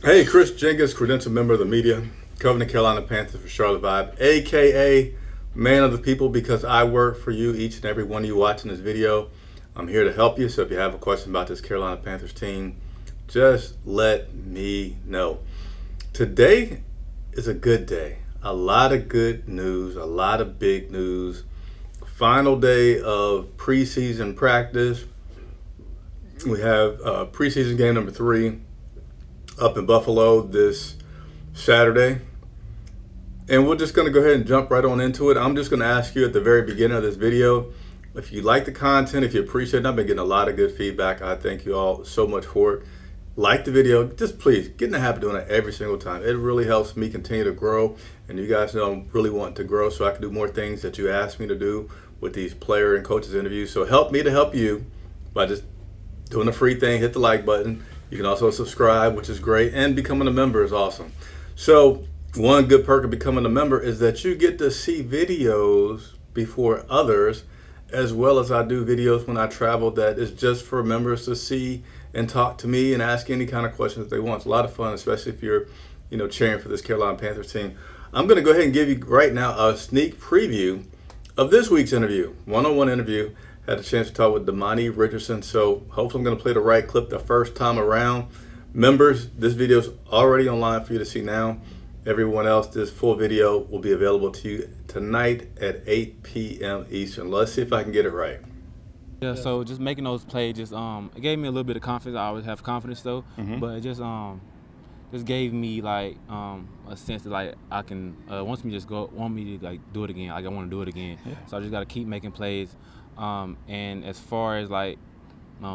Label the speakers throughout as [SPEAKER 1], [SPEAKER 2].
[SPEAKER 1] Hey, Chris Jenkins, credentialed member of the media, covering the Carolina Panthers for Charlotte Vibe, aka man of the people, because I work for you, each and every one of you watching this video. I'm here to help you, so if you have a question about this Carolina Panthers team, just let me know. Today is a good day. A lot of good news, a lot of big news. Final day of preseason practice. We have preseason game number 3 up in Buffalo this Saturday. And we're just going to go ahead and jump right on into it. I'm just going to ask you at the very beginning of this video, if you like the content, if you appreciate it. I've been getting a lot of good feedback. I thank you all so much for it. Like the video, just please get in the habit of doing it every single time. It really helps me continue to grow. And you guys know I'm really wanting to grow so I can do more things that you asked me to do with these player and coaches interviews. So help me to help you by just doing the free thing. Hit the like button. You can also subscribe, which is great, and becoming a member is awesome. So one good perk of becoming a member is that you get to see videos before others, as well as I do videos when I travel that is just for members to see and talk to me and ask any kind of questions that they want. It's a lot of fun, especially if you're, cheering for this Carolina Panthers team. I'm going to go ahead and give you right now a sneak preview of this week's interview, one-on-one interview. Had a chance to talk with Damani Richardson, so hopefully I'm going to play the right clip the first time around. Members, this video is already online for you to see now. Everyone else, this full video will be available to you tonight at 8 p.m. Eastern. Let's see if I can get it right.
[SPEAKER 2] Yeah, so just making those plays it gave me a little bit of confidence. I always have confidence though, but it just gave me like a sense that like I can want me to like do it again. Like I want to do it again. Yeah. So I just got to keep making plays. And as far as like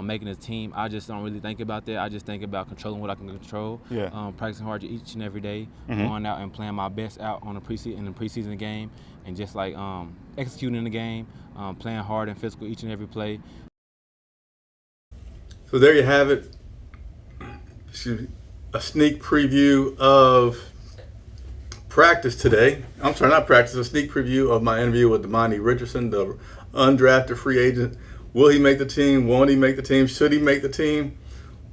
[SPEAKER 2] making a team, I just don't really think about that. I just think about controlling what I can control. Yeah. Practicing hard each and every day, going out and playing my best out on the preseason game, and just like executing the game, playing hard and physical each and every play.
[SPEAKER 1] So there you have it. A sneak preview of practice today. I'm sorry, not practice, a sneak preview of my interview with Damani Richardson, the undrafted free agent. Will he make the team? Won't he make the team? Should he make the team?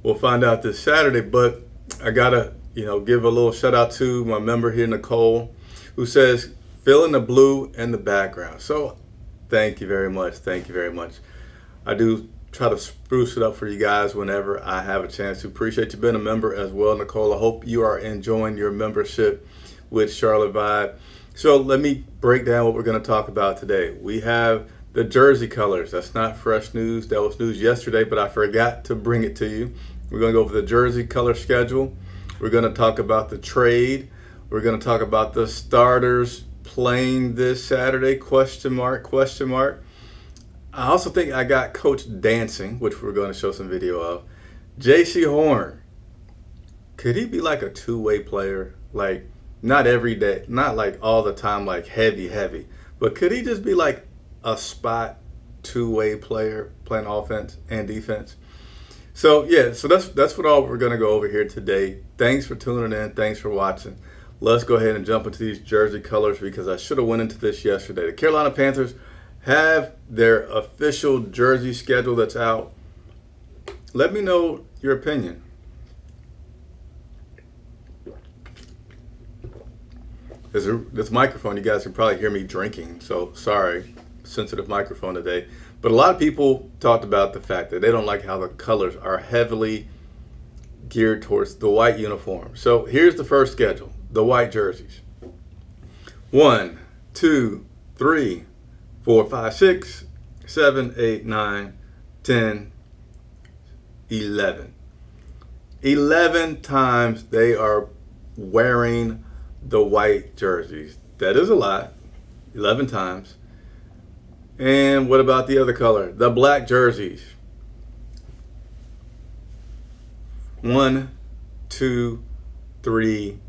[SPEAKER 1] We'll find out this Saturday. But I gotta, give a little shout out to my member here, Nicole, who says, fill in the blue in the background. So thank you very much. Thank you very much. I do try to spruce it up for you guys whenever I have a chance to. Appreciate you being a member as well, Nicole. I hope you are enjoying your membership with Charlotte Vibe. So let me break down what we're going to talk about today. We have the jersey colors. That's not fresh news. That was news yesterday, but I forgot to bring it to you. We're going to go over the jersey color schedule. We're going to talk about the trade. We're going to talk about the starters playing this Saturday, question mark. I also think I got Coach dancing, which we're going to show some video of. J.C. Horn. Could he be like a two-way player? Like, not every day, not like all the time, like heavy. But could he just be like a spot two-way player playing offense and defense? So yeah, so that's what all we're gonna go over here today. Thanks for tuning in. Thanks for watching. Let's go ahead and jump into these jersey colors because I should have went into this yesterday. The Carolina Panthers have their official jersey schedule that's out. Let me know your opinion. This microphone, you guys can probably hear me drinking, so sorry, sensitive microphone today. But a lot of people talked about the fact that they don't like how the colors are heavily geared towards the white uniform. So here's the first schedule, the white jerseys. 1, 2, 3, 4, 5, 6, 7, 8, 9, 10, 11. 11 times they are wearing the white jerseys. That is a lot. 11 times. And what about the other color? The black jerseys. 1, 2, 3,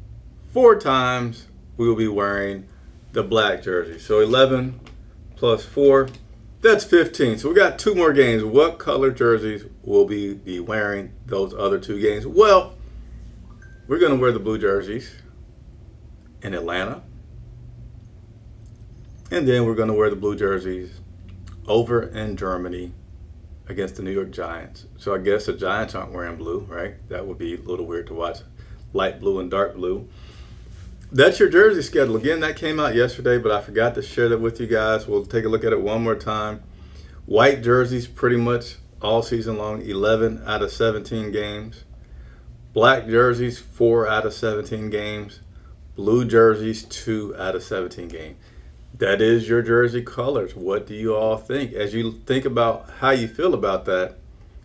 [SPEAKER 1] 4 times we will be wearing the black jersey. So 11 plus 4, that's 15. So we got 2 more games. What color jerseys will we be wearing those other 2 games? Well, we're going to wear the blue jerseys in Atlanta. And then we're going to wear the blue jerseys over in Germany against the New York Giants. So I guess the Giants aren't wearing blue, right? That would be a little weird to watch light blue and dark blue. That's your jersey schedule. Again, that came out yesterday, but I forgot to share that with you guys. We'll take a look at it one more time. White jerseys pretty much all season long, 11 out of 17 games. Black jerseys, 4 out of 17 games. Blue jerseys, 2 out of 17 games. That is your jersey colors. What do you all think? As you think about how you feel about that,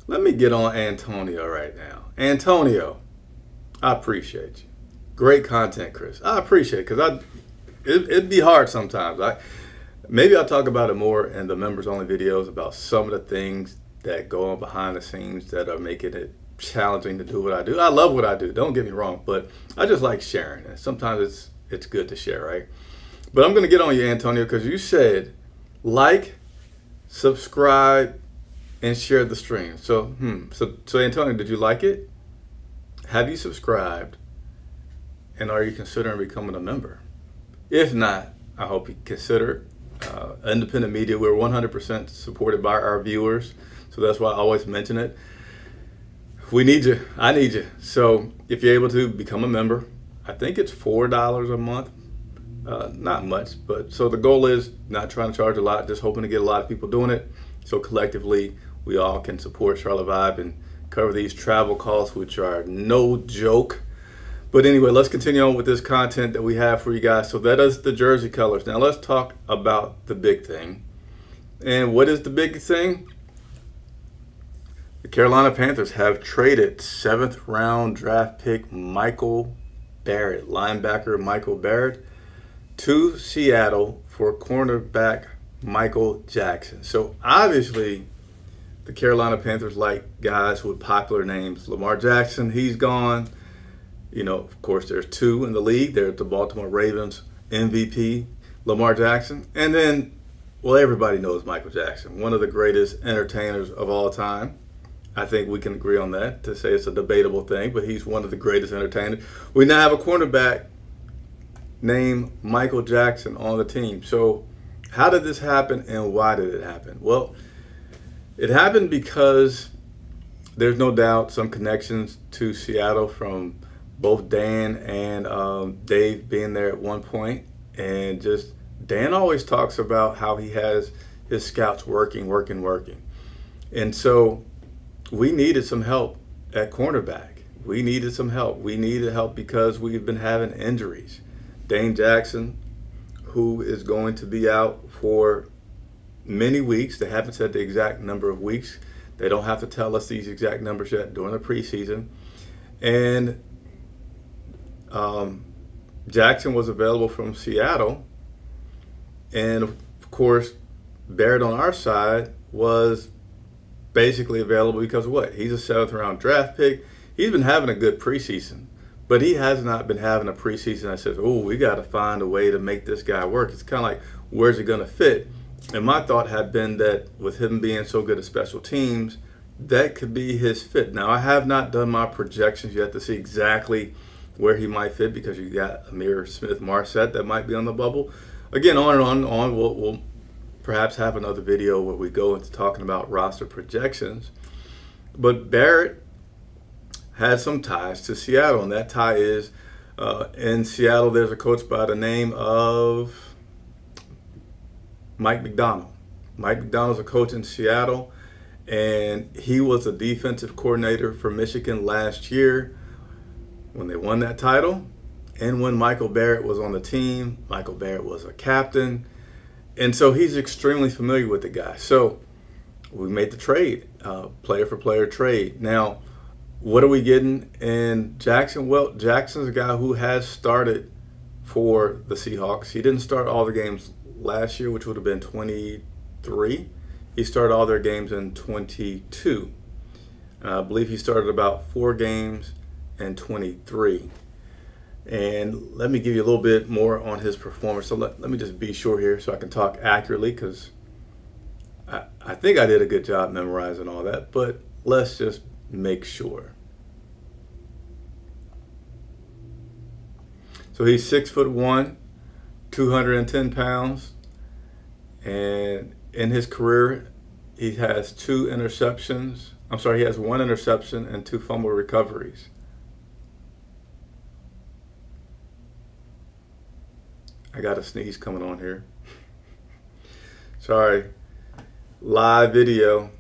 [SPEAKER 1] let me get on Antonio right now. Antonio, I appreciate you. Great content, Chris. I appreciate it because it'd be hard sometimes. Maybe I'll talk about it more in the members-only videos about some of the things that go on behind the scenes that are making it challenging to do what I do. I love what I do. Don't get me wrong, but I just like sharing, and sometimes it's good to share, right? But I'm going to get on you, Antonio, because you said like, subscribe, and share the stream. So Antonio, did you like it? Have you subscribed? And are you considering becoming a member? If not, I hope you consider independent media. We're 100% supported by our viewers, so that's why I always mention it. We need you. I need you. So if you're able to become a member, I think it's $4 a month. Not much, but so the goal is not trying to charge a lot, just hoping to get a lot of people doing it. So collectively, we all can support Charlotte Vibe and cover these travel costs, which are no joke. But anyway, let's continue on with this content that we have for you guys. So that is the jersey colors. Now let's talk about the big thing. And what is the big thing? The Carolina Panthers have traded 7th round draft pick Michael Barrett, linebacker Michael Barrett, to Seattle for cornerback Michael Jackson. So obviously, the Carolina Panthers like guys with popular names. Lamar Jackson, he's gone. You know, of course, there's 2 in the league. There's the Baltimore Ravens MVP, Lamar Jackson. And then, well, everybody knows Michael Jackson, one of the greatest entertainers of all time. I think we can agree on that, to say it's a debatable thing, but he's one of the greatest entertainers. We now have a cornerback named Michael Jackson on the team. So how did this happen and why did it happen? Well, it happened because there's no doubt some connections to Seattle from both Dan and Dave being there at one point. And just Dan always talks about how he has his scouts working. And so we needed some help at cornerback. We needed some help. We needed help because we've been having injuries. Dane Jackson, who is going to be out for many weeks. They haven't said the exact number of weeks. They don't have to tell us these exact numbers yet during the preseason. And Jackson was available from Seattle. And of course, Barrett on our side was basically available because of what? He's a 7th round draft pick. He's been having a good preseason, but he has not been having a preseason that says, oh, we got to find a way to make this guy work. It's kind of like, where's it going to fit? And my thought had been that with him being so good at special teams, that could be his fit. Now, I have not done my projections yet to see exactly where he might fit because you got Amir Smith-Marset that might be on the bubble. Again, on and on. We'll perhaps have another video where we go into talking about roster projections. But Barrett has some ties to Seattle, and that tie is in Seattle, there's a coach by the name of Mike McDonald. Mike McDonald's a coach in Seattle, and he was a defensive coordinator for Michigan last year when they won that title. And when Michael Barrett was on the team, Michael Barrett was a captain. And so he's extremely familiar with the guy. So we made the trade, player for player trade. Now, what are we getting in Jackson? Well, Jackson's a guy who has started for the Seahawks. He didn't start all the games last year, which would have been 23. He started all their games in 22. I believe he started about 4 games in 23. And let me give you a little bit more on his performance. So let me just be sure here so I can talk accurately, because I think I did a good job memorizing all that, but let's just make sure. So he's 6'1", 210 pounds, and in his career, he has 2 interceptions. He has 1 interception and 2 fumble recoveries. I got a sneeze coming on here. Sorry. Live video.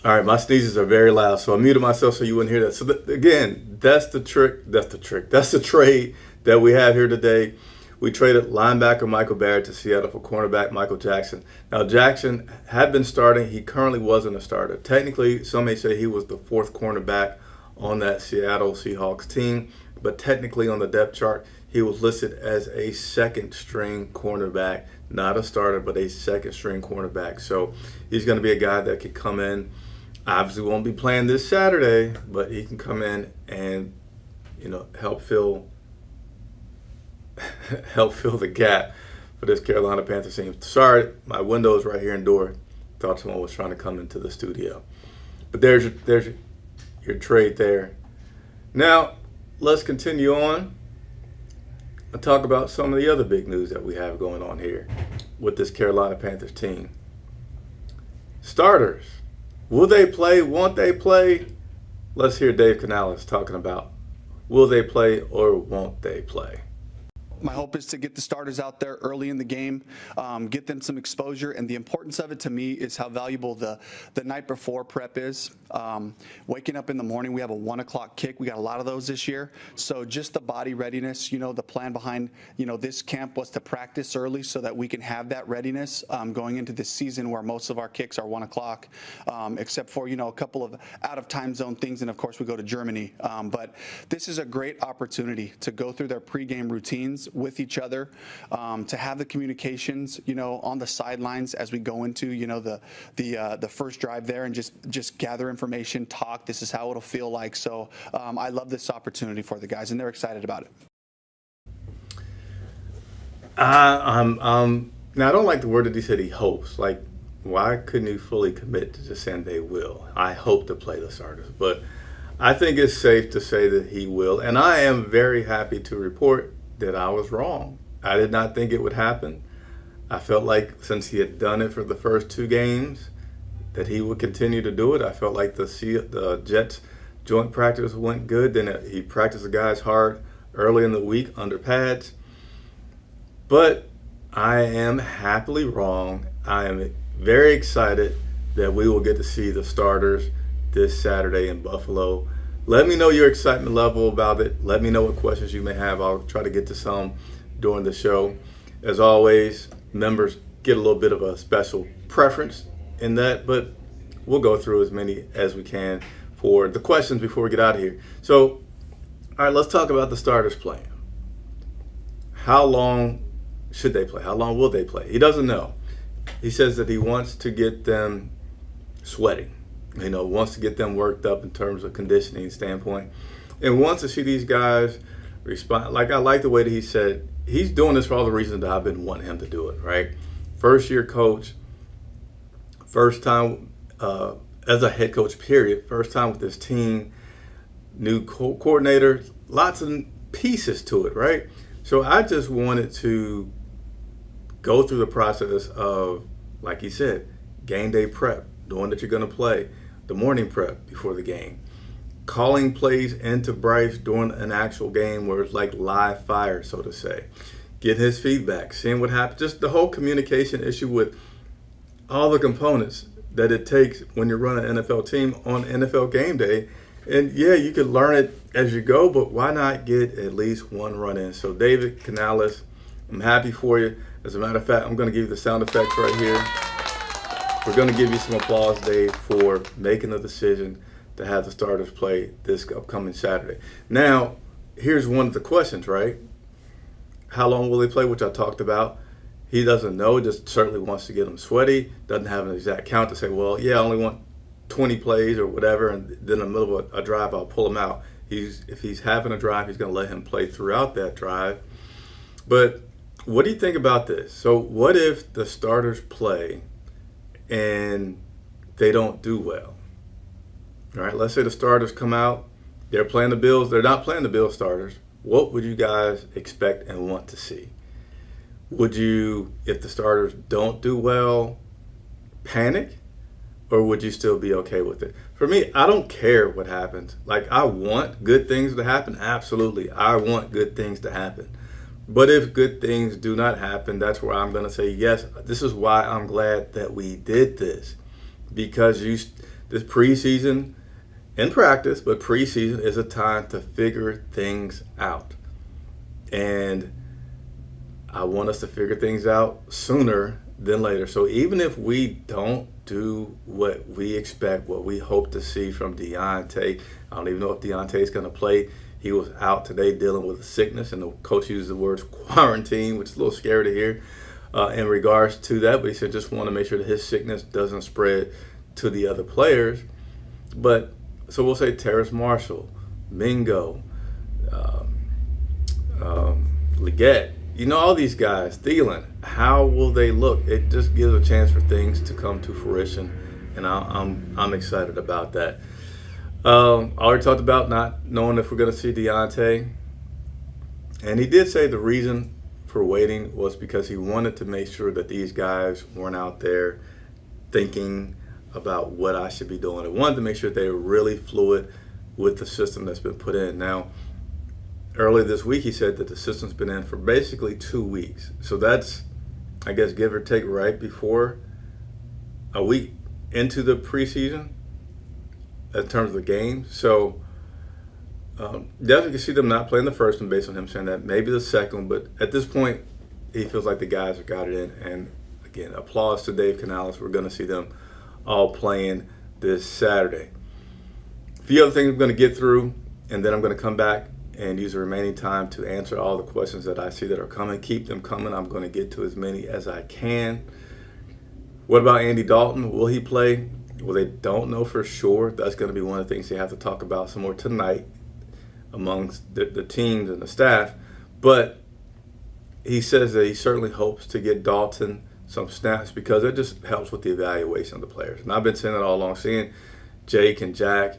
[SPEAKER 1] All right, my sneezes are very loud, so I muted myself so you wouldn't hear that. So again, that's the trick. That's the trade that we have here today. We traded linebacker Michael Barrett to Seattle for cornerback Michael Jackson. Now, Jackson had been starting. He currently wasn't a starter. Technically, some may say he was the fourth cornerback on that Seattle Seahawks team, but technically on the depth chart, he was listed as a second-string cornerback, not a starter, but a second-string cornerback. So he's going to be a guy that could come in. Obviously won't be playing this Saturday, but he can come in and, help fill the gap for this Carolina Panthers team. Sorry, my window is right here in door. Thought someone was trying to come into the studio. But there's your trade there. Now, let's continue on and talk about some of the other big news that we have going on here with this Carolina Panthers team. Starters. Will they play? Won't they play? Let's hear Dave Canales talking about will they play or won't they play.
[SPEAKER 3] My hope is to get the starters out there early in the game, get them some exposure, and the importance of it to me is how valuable the night before prep is. Waking up in the morning, we have a 1 o'clock kick. We got a lot of those this year. So just the body readiness, the plan behind, this camp was to practice early so that we can have that readiness going into this season where most of our kicks are 1 o'clock, except for, a couple of out of time zone things. And of course, we go to Germany. But this is a great opportunity to go through their pregame routines with each other, to have the communications, on the sidelines as we go into, the first drive there and just gather information, talk. This is how it'll feel like. So I love this opportunity for the guys, and they're excited about it.
[SPEAKER 1] Now I don't like the word that he said he hopes. Like, why couldn't he fully commit to just saying they will? I hope to play the starters, but I think it's safe to say that he will, and I am very happy to report that I was wrong. I did not think it would happen. I felt like since he had done it for the first 2 games, that he would continue to do it. I felt like the Jets joint practice went good. Then he practiced the guys hard early in the week under pads. But I am happily wrong. I am very excited that we will get to see the starters this Saturday in Buffalo. Let me know your excitement level about it. Let me know what questions you may have. I'll try to get to some during the show. As always, members get a little bit of a special preference in that, but we'll go through as many as we can for the questions before we get out of here. So, all right, let's talk about the starters playing. How long should they play? How long will they play? He doesn't know. He says that he wants to get them sweating. Wants to get them worked up in terms of conditioning standpoint, and wants to see these guys respond. Like, I like the way that he said he's doing this for all the reasons that I've been wanting him to do it, right? First year coach, first time as a head coach, period. First time with this team, new coordinator, lots of pieces to it, right? So I just wanted to go through the process of, like he said, game day prep, knowing that you're going to play, the morning prep before the game, calling plays into Bryce during an actual game where it's like live fire, so to say, getting his feedback, seeing what happens, just the whole communication issue with all the components that it takes when you run an NFL team on NFL game day. And yeah, you can learn it as you go, but why not get at least one run in? So David Canales, I'm happy for you. As a matter of fact, I'm going to give you the sound effects right here. We're going to give you some applause, Dave, for making the decision to have the starters play this upcoming Saturday. Now, here's one of the questions, right? How long will they play, which I talked about. He doesn't know, just certainly wants to get them sweaty, doesn't have an exact count to say, well, yeah, I only want 20 plays or whatever, and then in the middle of a drive, I'll pull him out. If he's having a drive, he's going to let him play throughout that drive. But what do you think about this? So what if the starters play and they don't do well? All right, let's say the starters come out, they're playing the Bills, they're not playing the Bills starters. What would you guys expect and want to see? Would you, if the starters don't do well, panic? or would you still be okay with it? For me, I don't care what happens. Like, I want good things to happen. Absolutely. I want good things to happen. But if good things do not happen, that's where I'm going to say, yes, this is why I'm glad that we did this. Because this preseason, in practice, but preseason is a time to figure things out. And I want us to figure things out sooner than later. So even if we don't do what we expect, what we hope to see from Deontay, I don't even know if Deontay is going to play. He was out today dealing with a sickness, and the coach used the words quarantine, which is a little scary to hear in regards to that. But he said just want to make sure that his sickness doesn't spread to the other players. But so we'll say Terrace Marshall, Mingo, Leggett, all these guys, Thielen, how will they look? It just gives a chance for things to come to fruition, and I'm excited about that. I already talked about not knowing if we're going to see Deontay. And he did say the reason for waiting was because he wanted to make sure that these guys weren't out there thinking about what I should be doing. I wanted to make sure they were really fluid with the system that's been put in. Now, earlier this week, he said that the system's been in for basically 2 weeks. So that's, I guess, give or take right before a week into the preseason. In terms of the game. So definitely can see them not playing the first one based on him saying that. Maybe the second, but at this point, he feels like the guys have got it in. And again, applause to Dave Canales. We're going to see them all playing this Saturday. A few other things I'm going to get through, and then I'm going to come back and use the remaining time to answer all the questions that I see that are coming. Keep them coming. I'm going to get to as many as I can. What about Andy Dalton? Will he play? Well, they don't know for sure. That's going to be one of the things they have to talk about some more tonight amongst the teams and the staff. But he says that he certainly hopes to get Dalton some snaps because it just helps with the evaluation of the players. And I've been saying that all along, seeing Jake and Jack,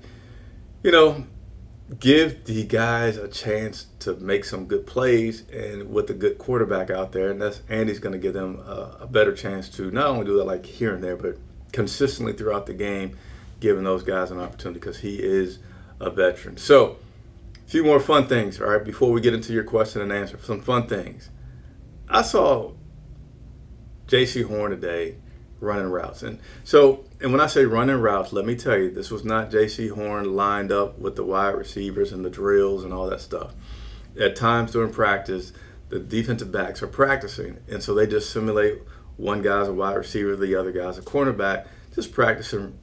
[SPEAKER 1] give the guys a chance to make some good plays, and with a good quarterback out there, and that's Andy's going to give them a better chance to not only do that like here and there, but consistently throughout the game, giving those guys an opportunity because he is a veteran. So, a few more fun things, all right, before we get into your question and answer. Some fun things. I saw J.C. Horn today running routes. And when I say running routes, let me tell you, this was not J.C. Horn lined up with the wide receivers and the drills and all that stuff. At times during practice, the defensive backs are practicing, and so they just simulate one guy's a wide receiver, the other guy's a cornerback, just practicing,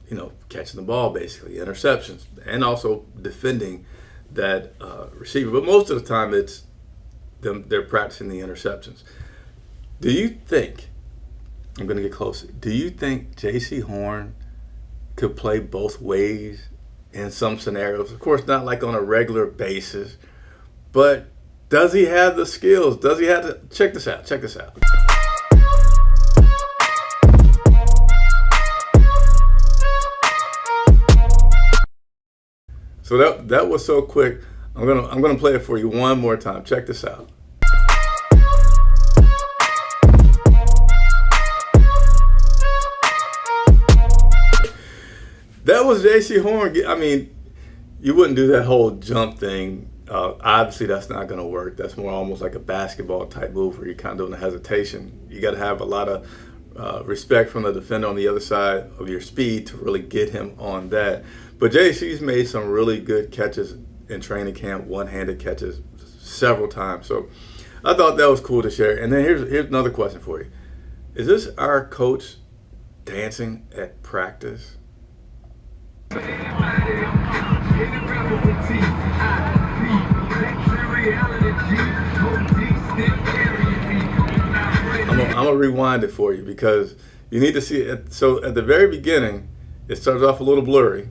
[SPEAKER 1] catching the ball, basically, interceptions, and also defending that receiver. But most of the time, it's they're practicing the interceptions. Do you think, I'm going to get closer, do you think J.C. Horn could play both ways in some scenarios? Of course, not like on a regular basis, but does he have the skills? Does he have to? Check this out. So that was so quick. I'm gonna play it for you one more time. Check this out. That was J.C. Horn. I mean, you wouldn't do that whole jump thing. Obviously, that's not going to work. That's more almost like a basketball type move where you're kind of doing a hesitation. You got to have a lot of respect from the defender on the other side of your speed to really get him on that. But JC's made some really good catches in training camp, one-handed catches several times. So I thought that was cool to share. And then here's another question for you. Is this our coach dancing at practice? I'm gonna rewind it for you because you need to see it. So at the very beginning, it starts off a little blurry.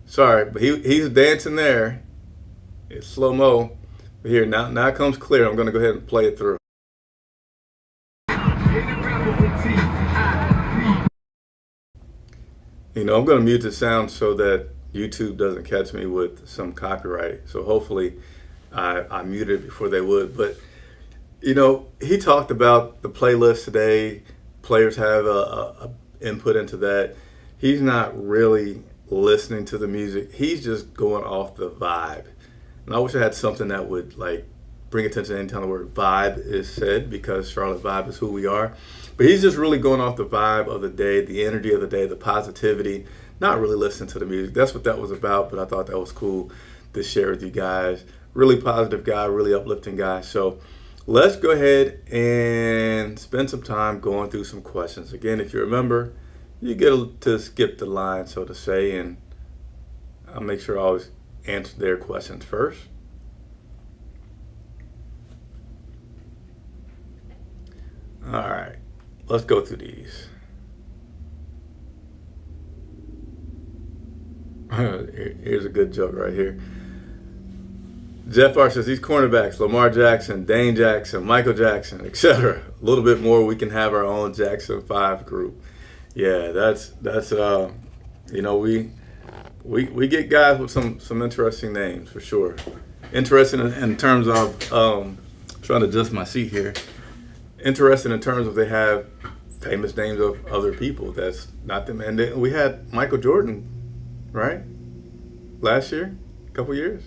[SPEAKER 1] Sorry, but he's dancing there. It's slow-mo. But here, now it comes clear. I'm gonna go ahead and play it through. I'm going to mute the sound so that YouTube doesn't catch me with some copyright. So hopefully I muted it before they would. But, he talked about the playlist today. Players have a input into that. he's not really listening to the music. He's just going off the vibe. And I wish I had something that would like bring attention anytime the word vibe is said, because Charlotte Vibe is who we are. But he's just really going off the vibe of the day, the energy of the day, the positivity, not really listening to the music. That's what that was about, but I thought that was cool to share with you guys. Really positive guy, really uplifting guy. So let's go ahead and spend some time going through some questions. Again, if you remember, you get to skip the line, so to say, and I'll make sure I always answer their questions first. All right, let's go through these. Here's a good joke right here. Jeff R says these cornerbacks, Lamar Jackson, Dane Jackson, Michael Jackson, etc. A little bit more, we can have our own Jackson 5 group. Yeah, that's you know, we get guys with some interesting names for sure. Interesting in terms of trying to adjust my seat here. Interesting in terms of they have famous names of other people. That's not them. And then we had Michael Jordan, right? Last year, a couple years.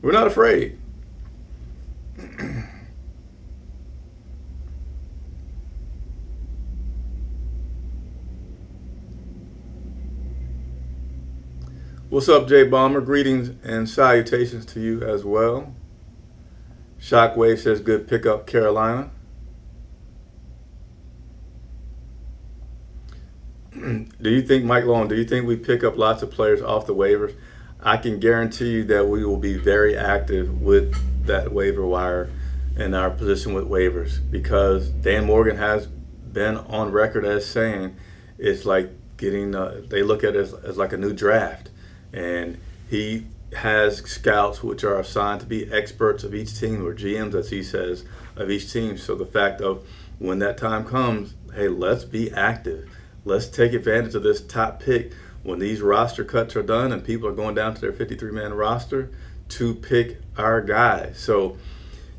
[SPEAKER 1] We're not afraid. What's up, Jay Bomber? Greetings and salutations to you as well. Shockwave says good pickup, Carolina. Do you think, Mike Long, do you think we pick up lots of players off the waivers? I can guarantee you that we will be very active with that waiver wire and our position with waivers, because Dan Morgan has been on record as saying it's like getting, they look at it as like a new draft. And he has scouts which are assigned to be experts of each team, or GMs, as he says, of each team. So the fact of when that time comes, hey, let's be active. Let's take advantage of this top pick when these roster cuts are done and people are going down to their 53-man roster to pick our guys. So,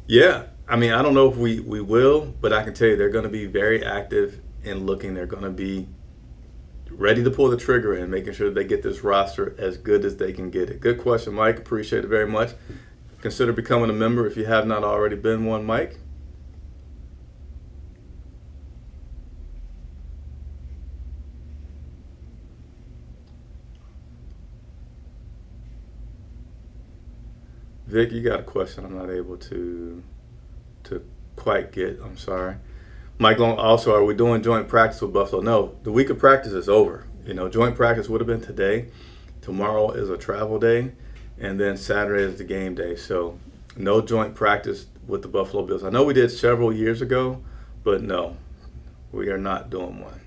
[SPEAKER 1] yeah, I mean, I don't know if we will, but I can tell you they're going to be very active in looking. They're going to be ready to pull the trigger and making sure they get this roster as good as they can get it. Good question, Mike. Appreciate it very much. Consider becoming a member if you have not already been one, Mike. Vic, you got a question I'm not able to quite get. I'm sorry. Mike Long, also, are we doing joint practice with Buffalo? No, the week of practice is over. You know, joint practice would have been today. Tomorrow is a travel day, and then Saturday is the game day. So no joint practice with the Buffalo Bills. I know we did several years ago, but no, we are not doing one.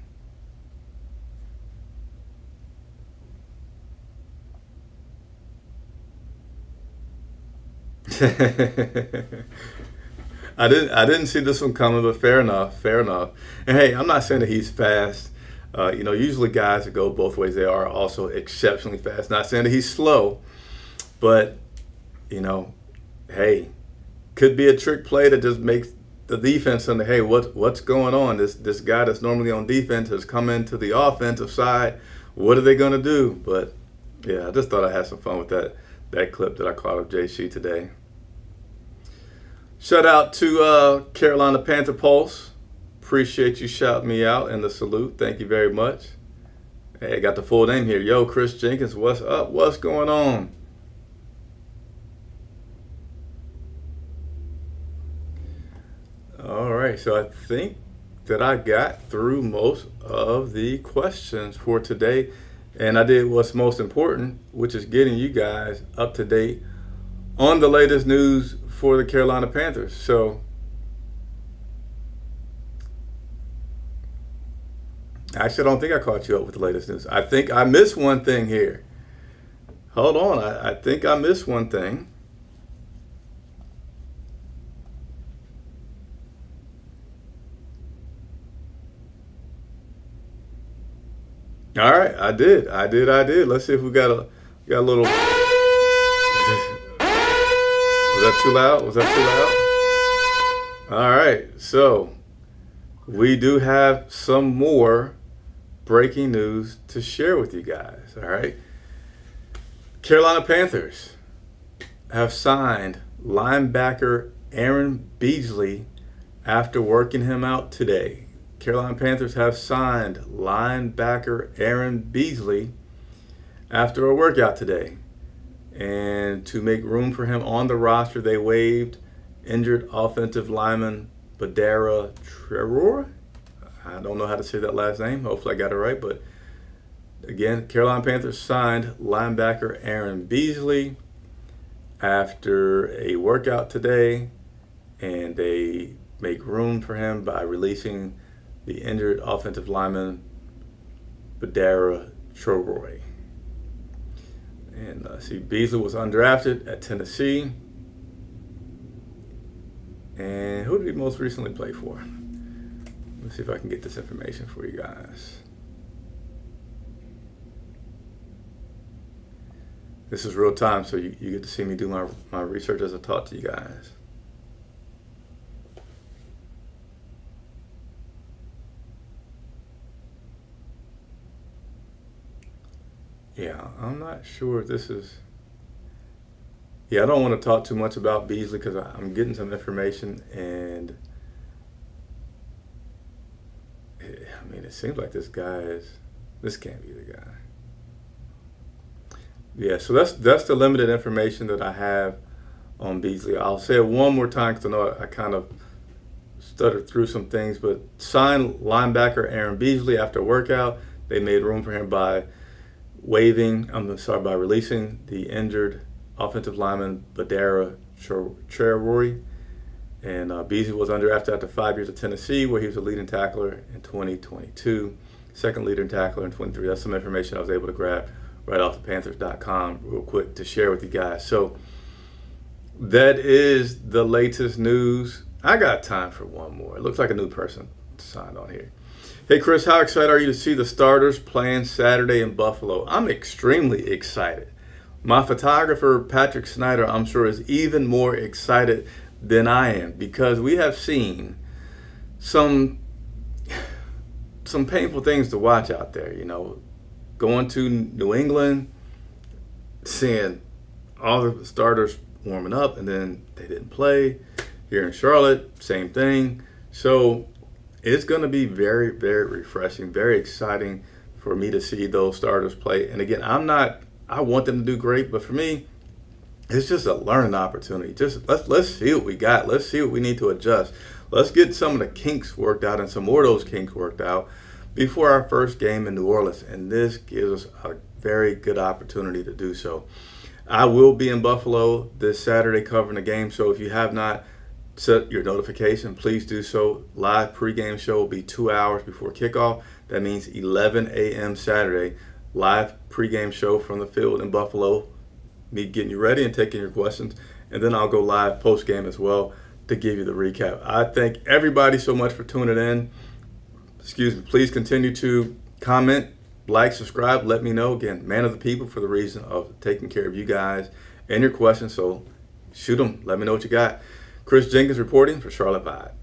[SPEAKER 1] I didn't see this one coming, but fair enough. And hey, I'm not saying that he's fast. You know, usually guys that go both ways, they are also exceptionally fast. Not saying that he's slow, but you know, hey, could be a trick play that just makes the defense under, hey, what's going on? This guy that's normally on defense has come into the offensive side. What are they gonna do? But yeah, I just thought I had some fun with that clip that I caught of JC today. Shout out to Carolina Panther Pulse. Appreciate you shouting me out and the salute. Thank you very much. Hey, I got the full name here. Yo, Chris Jenkins, what's up? What's going on? All right, so I think that I got through most of the questions for today. And I did what's most important, which is getting you guys up to date on the latest news for the Carolina Panthers. So actually, I don't think I caught you up with the latest news. I think I missed one thing here. Hold on, I think I missed one thing. All right, I did. Let's see if we got a little. Was that too loud? All right, so we do have some more breaking news to share with you guys. All right. Carolina Panthers have signed linebacker Aaron Beasley after working him out today. Carolina Panthers have signed linebacker Aaron Beasley after a workout today. And to make room for him on the roster, they waived injured offensive lineman Badara Treror. I don't know how to say that last name. Hopefully I got it right. But again, Carolina Panthers signed linebacker Aaron Beasley after a workout today, and they make room for him by releasing the injured offensive lineman Badara Treror. And see, Beasley was undrafted at Tennessee. And who did he most recently play for? Let's see if I can get this information for you guys. This is real time, so you get to see me do my research as I talk to you guys. Yeah, I'm not sure if this is... Yeah, I don't want to talk too much about Beasley because I'm getting some information, and I mean, it seems like this can't be the guy. Yeah, so that's the limited information that I have on Beasley. I'll say it one more time because I know I kind of stuttered through some things, but signed linebacker Aaron Beasley after a workout. They made room for him by releasing the injured offensive lineman Badara Treror. And Beasley was undrafted after 5 years at Tennessee, where he was a leading tackler in 2022, second leading tackler in 23. That's some information I was able to grab right off the Panthers.com real quick to share with you guys. So that is the latest news. I got time for one more. It looks like a new person signed on here. Hey, Chris, how excited are you to see the starters playing Saturday in Buffalo? I'm extremely excited. My photographer, Patrick Snyder, I'm sure is even more excited than I am because we have seen some painful things to watch out there. You know, going to New England, seeing all the starters warming up and then they didn't play. Here in Charlotte, same thing. So it's going to be very, very refreshing, very exciting for me to see those starters play. And again, I want them to do great, but for me, it's just a learning opportunity. Just let's see what we got. Let's see what we need to adjust. Let's get some of the kinks worked out and some more of those kinks worked out before our first game in New Orleans. And this gives us a very good opportunity to do so. I will be in Buffalo this Saturday covering the game, so if you have not set your notification, please do so. Live pregame show will be 2 hours before kickoff. That means 11 a.m. Saturday. Live pregame show from the field in Buffalo. Me getting you ready and taking your questions. And then I'll go live postgame as well to give you the recap. I thank everybody so much for tuning in. Please continue to comment, like, subscribe. Let me know. Again, man of the people for the reason of taking care of you guys and your questions. So shoot them. Let me know what you got. Chris Jenkins reporting for Charlotte Vibe.